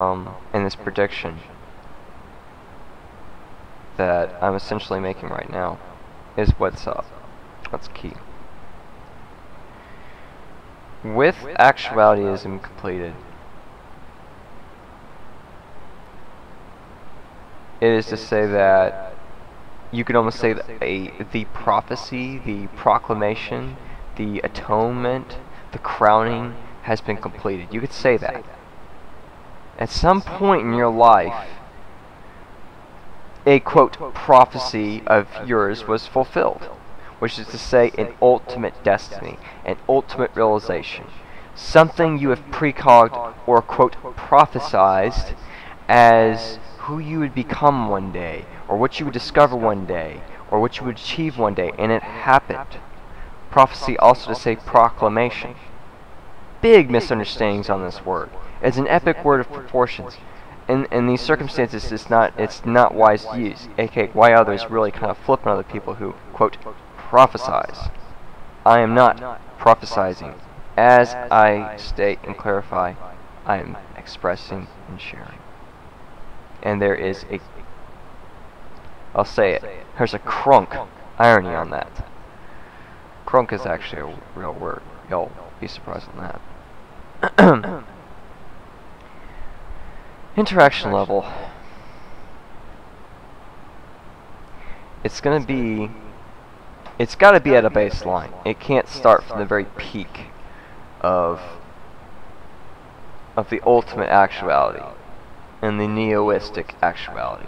in this prediction that I'm essentially making right now is what's up. That's key. With actualityism completed, it is to say that you could almost say that the prophecy, the proclamation, the atonement, the crowning has been completed. You could say that. At some point in your life, a quote prophecy of yours was fulfilled, which is to say an ultimate destiny, an ultimate realization, something you have precogged or quote prophesized as who you would become one day, or what you would discover one day, or what you would achieve one day, and it happened. Prophecy also to say proclamation. Big misunderstandings on this word. It's an epic word of proportions. In these circumstances, it's not wise to use, aka why others really kind of flip on other people who, quote, prophesize. I am not prophesizing. As I state and clarify, I am expressing and sharing. And there is a, I'll say it, there's a crunk irony on that. Crunk is actually a real word. Y'all be surprised on that. Interaction level. It's got to be at a baseline. It can't start from the very peak of the ultimate actuality and the neoistic actuality.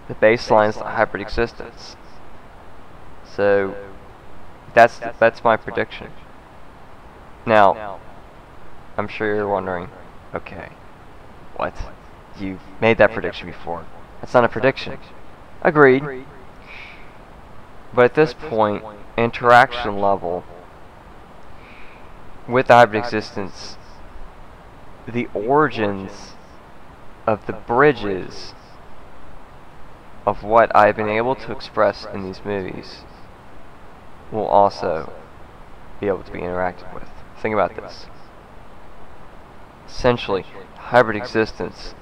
The baseline is the hybrid existence. So that's my prediction. Now, I'm sure you're wondering, okay, what? You've made that prediction before. That's not a prediction. Agreed. But at this point, interaction level with the hybrid existence, the origins of the bridges of what I've been able to express in these movies will also be able to be interacted with. Think about this. Essentially, hybrid existence,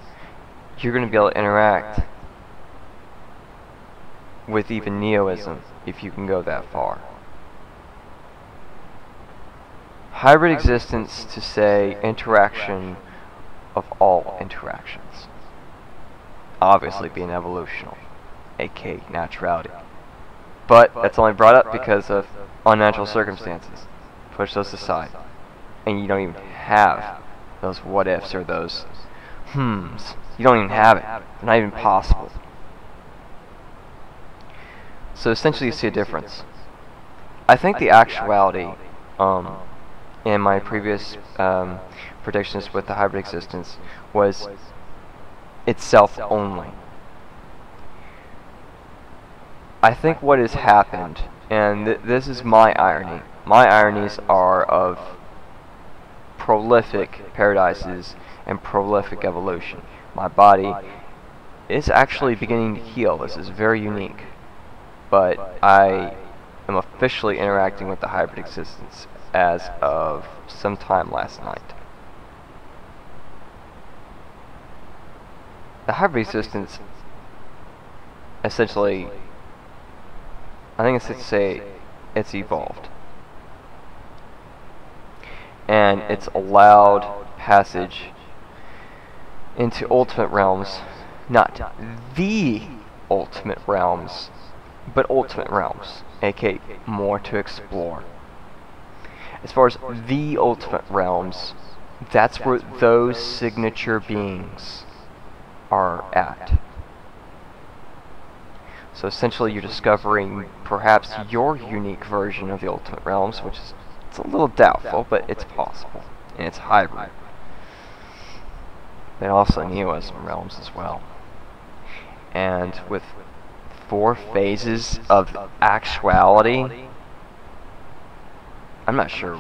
you're going to be able to interact with even neoism if you can go that far. Hybrid existence to say interaction of all interactions. Obviously being evolutional, aka naturality. But that's only brought up because of unnatural circumstances. Push those aside. And you don't even have those what ifs or those hmms. You don't even have it. They're not even possible. So essentially you see a difference. I think the actuality in my previous predictions with the hybrid existence was itself only. I think what has happened, and this is my irony. My ironies are of prolific paradises and prolific evolution. My body is actually beginning to heal. This is very unique. But I am officially interacting with the hybrid existence as of sometime last night. The hybrid existence essentially, I think it's to say it's evolved. And it's allowed passage into ultimate realms, not the ultimate realms, but ultimate realms, aka more to explore. As far as the ultimate realms, that's where those signature beings are at. So essentially you're discovering perhaps your unique version of the ultimate realms, which is it's a little doubtful, but it's possible. And it's hybrid. But also neoism realms as well. And with 4 phases of actuality, I'm not sure.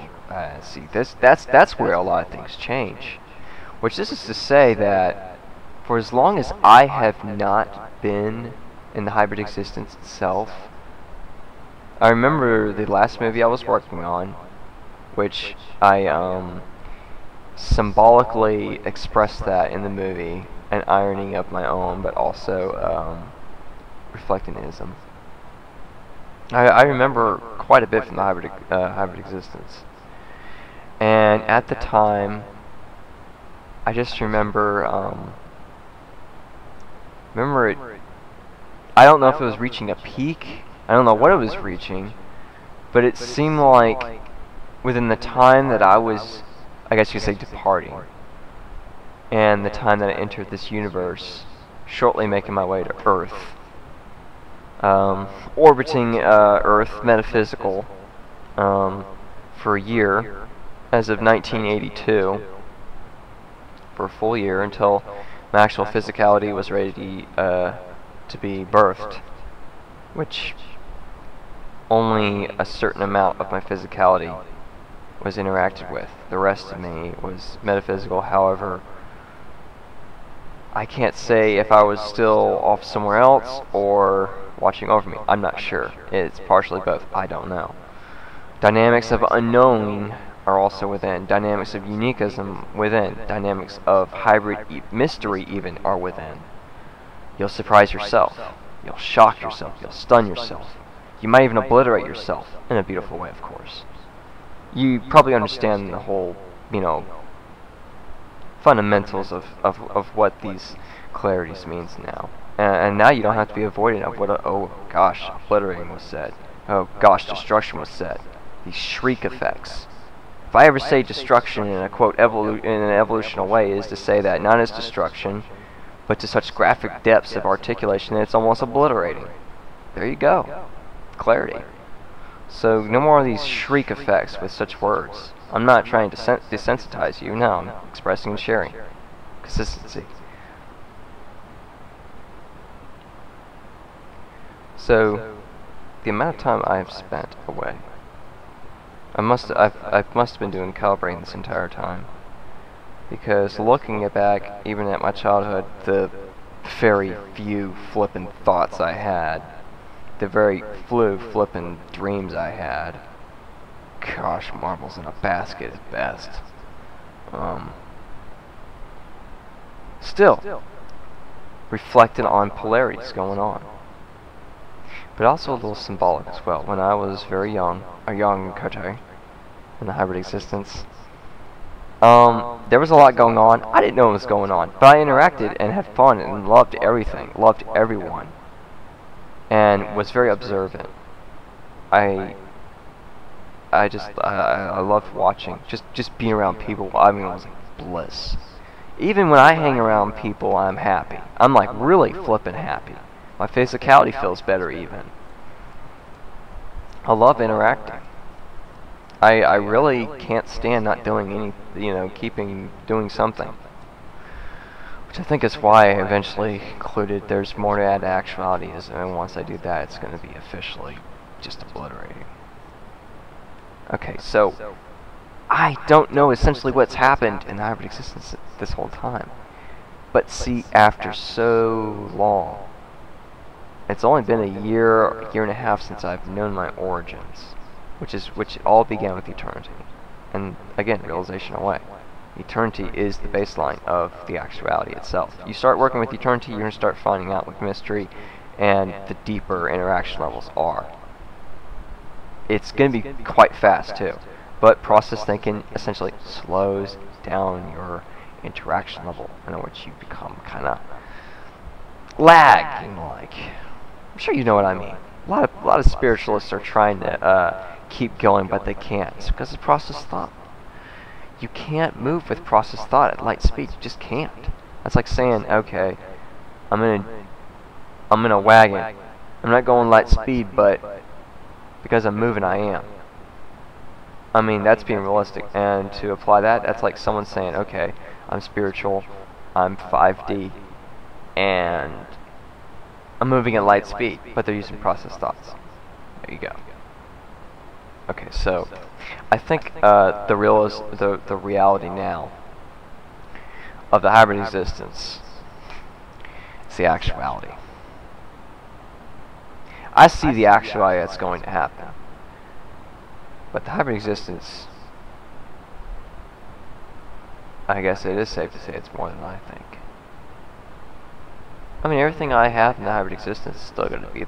See, that's where a lot of things change. Which this is to say that for as long as I have not been in the hybrid existence itself, I remember the last movie I was working on, which I symbolically express that in the movie, an irony of my own, but also reflecting ism. I remember quite a bit from the hybrid existence, and at the time, I just remember it. I don't know if it was reaching a peak. I don't know what it was reaching, but it seemed like within the time that I was, I guess you could say, departing, and the time that I entered this universe, shortly making my way to Earth, orbiting Earth, metaphysical, for a year, as of 1982, for a full year, until my actual physicality was ready to be birthed, which only a certain amount of my physicality was interacted with. The rest of me was metaphysical. However, I can't say if I was still off somewhere else or watching over me. I'm not sure. It's partially both. I don't know. Dynamics of unknowing are also within. Dynamics of uniquism within. Dynamics of hybrid mystery even are within. You'll surprise yourself. You'll shock yourself. You'll stun yourself. You might even obliterate yourself in a beautiful way, of course. You probably understand the whole, fundamentals of what these clarities means now. And now you don't have to be avoiding of what, oh gosh, obliterating was said. Oh gosh, destruction was said. These shriek effects. If I ever say destruction in a quote in an evolutional way, is to say that not as destruction, but to such graphic depths of articulation that it's almost obliterating. There you go. Clarity. So no more of these shriek effects with such words. I'm not trying to desensitize you. No, I'm expressing and sharing. Consistency. So the amount of time I have spent away, I must have been doing calibrating this entire time, because looking back even at my childhood, the very few flippin' thoughts I had, the very few flippin' dreams I had, gosh, marbles in a basket at best. Still reflected on polarities going on, but also a little symbolic as well. When I was very young, a young Kote in the hybrid existence, there was a lot going on. I didn't know what was going on, but I interacted and had fun and loved everything, loved everyone, and was very observant. I loved watching, just being around people. I mean, it was like bliss. Even when I hang around people, I'm happy. I'm like really flippin' happy. My physicality feels better even. I love interacting. I really can't stand not doing any, doing something. Which I think is why I eventually concluded there's more to add to Actuality, and once I do that, it's going to be officially just obliterating. Okay, so I don't know essentially what's happened in the hybrid existence this whole time. But see, after so long, it's only been a year and a half since I've known my origins, which all began with eternity. And again, realization away. Eternity is the baseline of the actuality itself. You start working with eternity, you're going to start finding out what mystery and the deeper interaction levels are. It's going to be quite fast too, but process thinking essentially slows down your interaction level, in which you become kind of lagging. Like, I'm sure you know what I mean. A lot of spiritualists are trying to keep going, but they can't. It's because of process thought. You can't move with process thought at light speed. You just can't. That's like saying, okay, I'm in a wagon. I'm not going light speed, but because I'm moving, I am. I mean, that's being realistic. And to apply that, that's like someone saying, okay, I'm spiritual, I'm 5D, and I'm moving at light speed, but they're using process thoughts. There you go. Okay, so I think the reality now of the hybrid existence is the actuality. I see the actuality that's going to happen, but the hybrid existence I guess it is safe to say it's more than I think. I mean, everything I have in the hybrid existence is still going to be there.